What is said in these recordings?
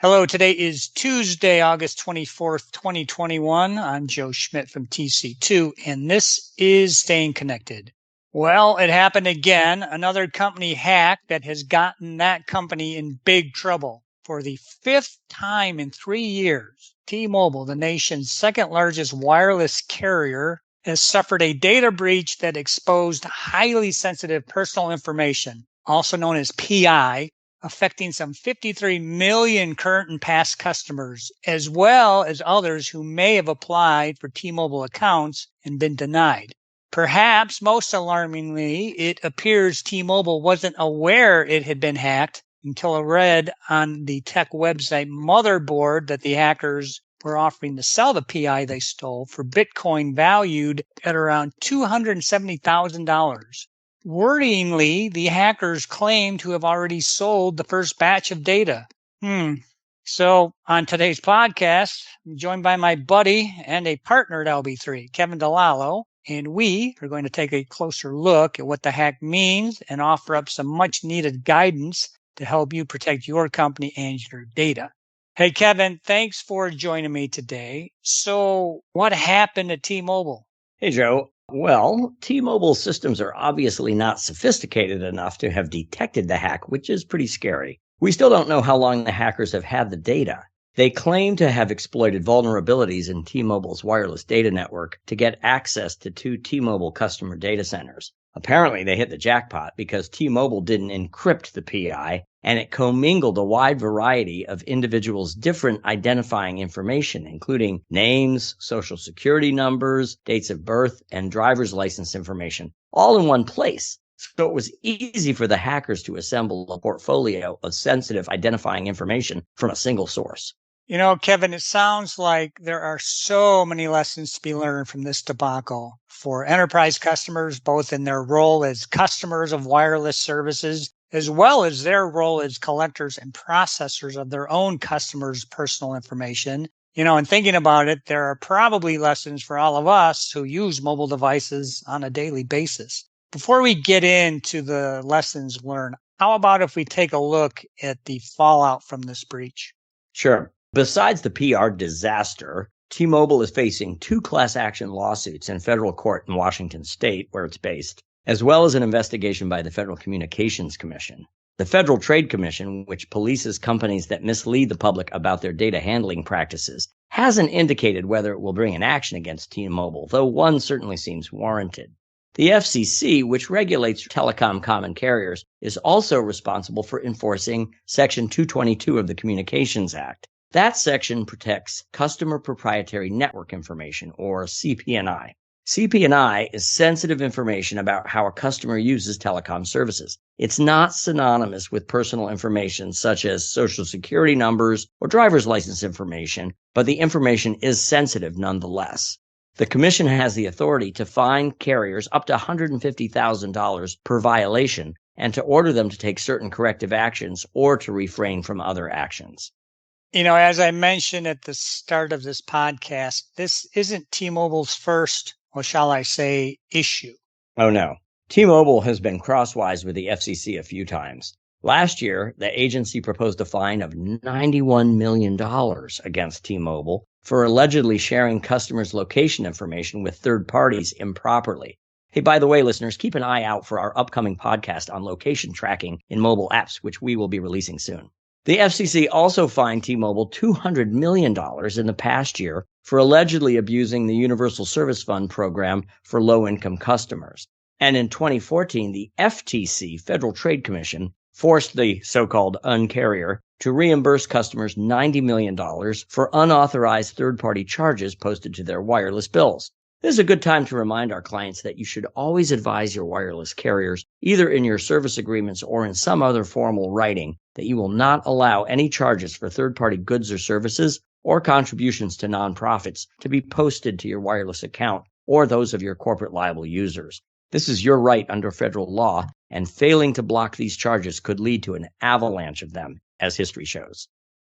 Hello, today is Tuesday, August 24th, 2021. I'm Joe Schmidt from TC2, and this is Staying Connected. Well, it happened again. Another company hack that has gotten that company in big trouble. For the fifth time in 3 years, T-Mobile, the nation's second largest wireless carrier, has suffered a data breach that exposed highly sensitive personal information, also known as PI, affecting some 53 million current and past customers, as well as others who may have applied for T-Mobile accounts and been denied. Perhaps most alarmingly, it appears T-Mobile wasn't aware it had been hacked until it read on the tech website Motherboard that the hackers were offering to sell the PI they stole for Bitcoin valued at around $270,000. Worryingly, the hackers claim to have already sold the first batch of data. So on today's podcast, I'm joined by my buddy and a partner at LB3, Kevin DiLallo, and we are going to take a closer look at what the hack means and offer up some much needed guidance to help you protect your company and your data. Hey, Kevin, thanks for joining me today. So what happened at T-Mobile? Hey, Joe. Well, T-Mobile systems are obviously not sophisticated enough to have detected the hack, which is pretty scary. We still don't know how long the hackers have had the data. They claim to have exploited vulnerabilities in T-Mobile's wireless data network to get access to 2 T-Mobile customer data centers. Apparently, they hit the jackpot because T-Mobile didn't encrypt the PI, and it commingled a wide variety of individuals' different identifying information, including names, social security numbers, dates of birth, and driver's license information, all in one place. So it was easy for the hackers to assemble a portfolio of sensitive identifying information from a single source. You know, Kevin, it sounds like there are so many lessons to be learned from this debacle for enterprise customers, both in their role as customers of wireless services, as well as their role as collectors and processors of their own customers' personal information. You know, and thinking about it, there are probably lessons for all of us who use mobile devices on a daily basis. Before we get into the lessons learned, how about if we take a look at the fallout from this breach? Sure. Besides the PR disaster, T-Mobile is facing 2 class action lawsuits in federal court in Washington state, where it's based, as well as an investigation by the Federal Communications Commission. The Federal Trade Commission, which polices companies that mislead the public about their data handling practices, hasn't indicated whether it will bring an action against T-Mobile, though one certainly seems warranted. The FCC, which regulates telecom common carriers, is also responsible for enforcing Section 222 of the Communications Act. That section protects customer proprietary network information, or CP&I. CP&I is sensitive information about how a customer uses telecom services. It's not synonymous with personal information such as social security numbers or driver's license information, but the information is sensitive nonetheless. The Commission has the authority to fine carriers up to $150,000 per violation and to order them to take certain corrective actions or to refrain from other actions. You know, as I mentioned at the start of this podcast, this isn't T-Mobile's first, or shall I say, issue. Oh, no. T-Mobile has been crosswise with the FCC a few times. Last year, the agency proposed a fine of $91 million against T-Mobile for allegedly sharing customers' location information with third parties improperly. Hey, by the way, listeners, keep an eye out for our upcoming podcast on location tracking in mobile apps, which we will be releasing soon. The FCC also fined T-Mobile $200 million in the past year for allegedly abusing the Universal Service Fund program for low-income customers. And in 2014, the FTC, Federal Trade Commission, forced the so-called uncarrier to reimburse customers $90 million for unauthorized third-party charges posted to their wireless bills. This is a good time to remind our clients that you should always advise your wireless carriers, either in your service agreements or in some other formal writing, that you will not allow any charges for third-party goods or services or contributions to nonprofits to be posted to your wireless account or those of your corporate liable users. This is your right under federal law, and failing to block these charges could lead to an avalanche of them, as history shows.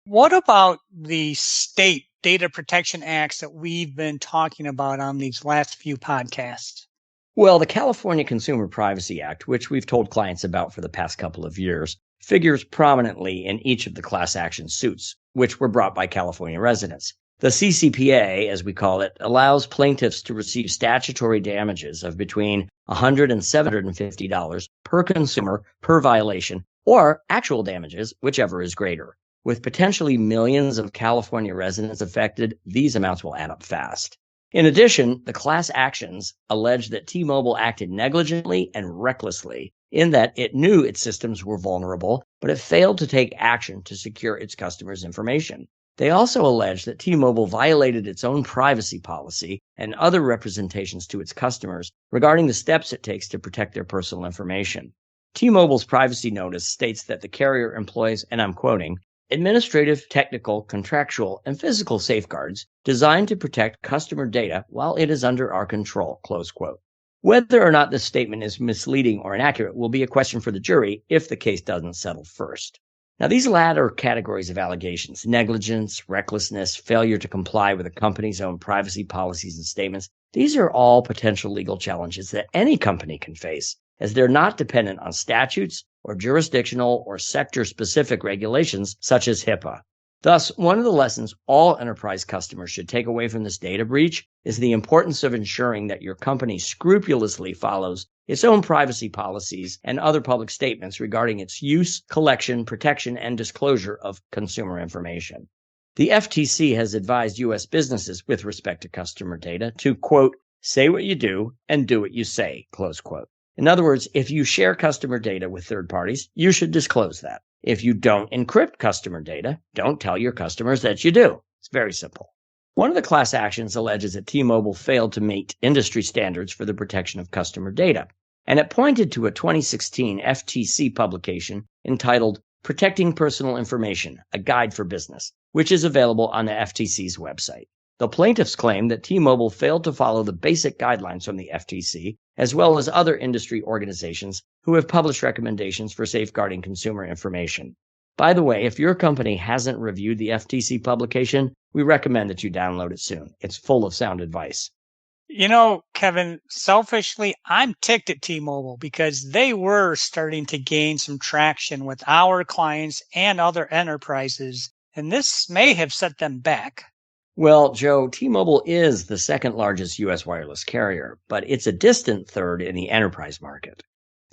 What about the state data protection acts that we've been talking about on these last few podcasts? Well, the California Consumer Privacy Act, which we've told clients about for the past couple of years, figures prominently in each of the class action suits, which were brought by California residents. The CCPA, as we call it, allows plaintiffs to receive statutory damages of between $100 and $750 per consumer per violation, or actual damages, whichever is greater. With potentially millions of California residents affected, these amounts will add up fast. In addition, the class actions allege that T-Mobile acted negligently and recklessly in that it knew its systems were vulnerable, but it failed to take action to secure its customers' information. They also allege that T-Mobile violated its own privacy policy and other representations to its customers regarding the steps it takes to protect their personal information. T-Mobile's privacy notice states that the carrier employs, and I'm quoting, administrative, technical, contractual, and physical safeguards designed to protect customer data while it is under our control, close quote. Whether or not this statement is misleading or inaccurate will be a question for the jury if the case doesn't settle first. Now, these latter categories of allegations, negligence, recklessness, failure to comply with a company's own privacy policies and statements, these are all potential legal challenges that any company can face, as they're not dependent on statutes or jurisdictional or sector-specific regulations such as HIPAA. Thus, one of the lessons all enterprise customers should take away from this data breach is the importance of ensuring that your company scrupulously follows its own privacy policies and other public statements regarding its use, collection, protection, and disclosure of consumer information. The FTC has advised U.S. businesses with respect to customer data to, quote, say what you do and do what you say, close quote. In other words, if you share customer data with third parties, you should disclose that. If you don't encrypt customer data, don't tell your customers that you do. It's very simple. One of the class actions alleges that T-Mobile failed to meet industry standards for the protection of customer data, and it pointed to a 2016 FTC publication entitled Protecting Personal Information, A Guide for Business, which is available on the FTC's website. The plaintiffs claim that T-Mobile failed to follow the basic guidelines from the FTC, as well as other industry organizations who have published recommendations for safeguarding consumer information. By the way, if your company hasn't reviewed the FTC publication, we recommend that you download it soon. It's full of sound advice. You know, Kevin, selfishly, I'm ticked at T-Mobile because they were starting to gain some traction with our clients and other enterprises, and this may have set them back. Well, Joe, T-Mobile is the second largest U.S. wireless carrier, but it's a distant third in the enterprise market.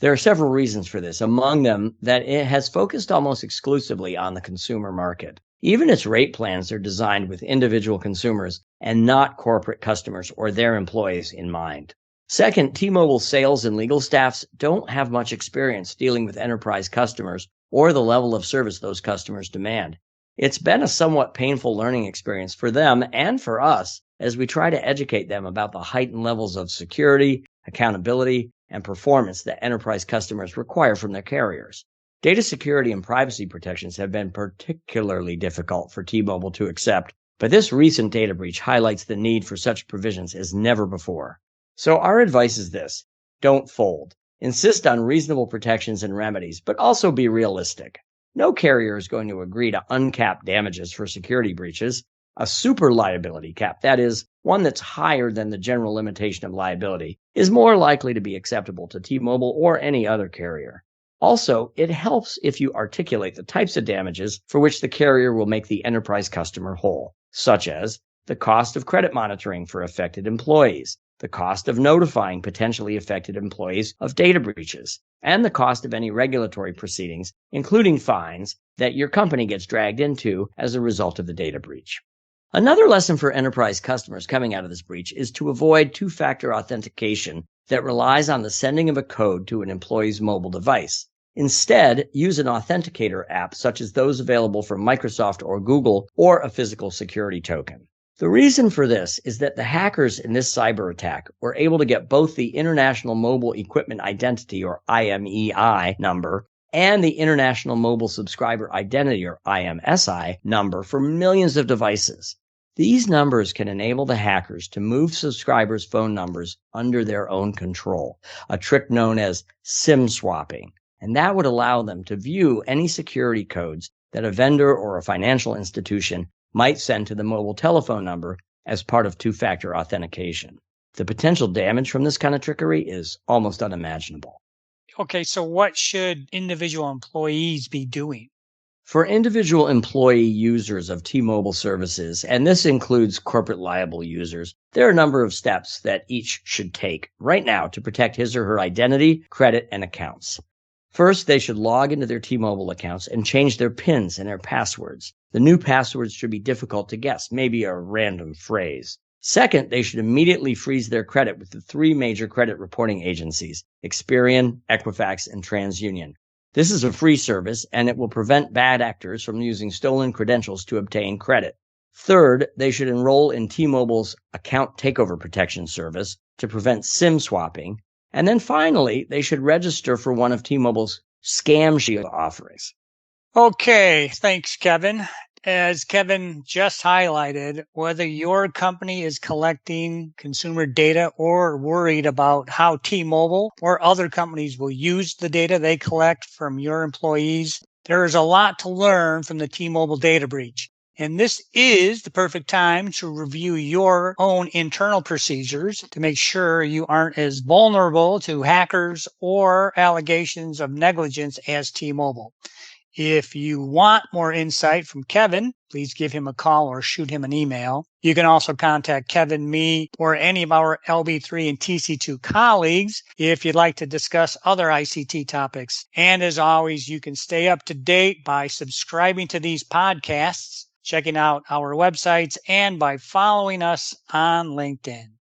There are several reasons for this, among them that it has focused almost exclusively on the consumer market. Even its rate plans are designed with individual consumers and not corporate customers or their employees in mind. Second, T-Mobile's sales and legal staffs don't have much experience dealing with enterprise customers or the level of service those customers demand. It's been a somewhat painful learning experience for them and for us as we try to educate them about the heightened levels of security, accountability, and performance that enterprise customers require from their carriers. Data security and privacy protections have been particularly difficult for T-Mobile to accept, but this recent data breach highlights the need for such provisions as never before. So our advice is this: don't fold. Insist on reasonable protections and remedies, but also be realistic. No carrier is going to agree to uncapped damages for security breaches. A super liability cap, that is, one that's higher than the general limitation of liability, is more likely to be acceptable to T-Mobile or any other carrier. Also, it helps if you articulate the types of damages for which the carrier will make the enterprise customer whole, such as the cost of credit monitoring for affected employees, the cost of notifying potentially affected employees of data breaches, and the cost of any regulatory proceedings, including fines, that your company gets dragged into as a result of the data breach. Another lesson for enterprise customers coming out of this breach is to avoid two-factor authentication that relies on the sending of a code to an employee's mobile device. Instead, use an authenticator app such as those available from Microsoft or Google, or a physical security token. The reason for this is that the hackers in this cyber attack were able to get both the International Mobile Equipment Identity, or IMEI, number and the International Mobile Subscriber Identity, or IMSI, number for millions of devices. These numbers can enable the hackers to move subscribers' phone numbers under their own control, a trick known as SIM swapping, and that would allow them to view any security codes that a vendor or a financial institution might send to the mobile telephone number as part of two-factor authentication. The potential damage from this kind of trickery is almost unimaginable. Okay, so what should individual employees be doing? For individual employee users of T-Mobile services, and this includes corporate liable users, there are a number of steps that each should take right now to protect his or her identity, credit, and accounts. First, they should log into their T-Mobile accounts and change their PINs and their passwords. The new passwords should be difficult to guess, maybe a random phrase. Second, they should immediately freeze their credit with the 3 major credit reporting agencies, Experian, Equifax, and TransUnion. This is a free service, and it will prevent bad actors from using stolen credentials to obtain credit. Third, they should enroll in T-Mobile's account takeover protection service to prevent SIM swapping. And then finally, they should register for one of T-Mobile's Scam Shield offerings. Okay, thanks, Kevin. As Kevin just highlighted, whether your company is collecting consumer data or worried about how T-Mobile or other companies will use the data they collect from your employees, there is a lot to learn from the T-Mobile data breach. And this is the perfect time to review your own internal procedures to make sure you aren't as vulnerable to hackers or allegations of negligence as T-Mobile. If you want more insight from Kevin, please give him a call or shoot him an email. You can also contact Kevin, me, or any of our LB3 and TC2 colleagues if you'd like to discuss other ICT topics. And as always, you can stay up to date by subscribing to these podcasts, checking out our websites, and by following us on LinkedIn.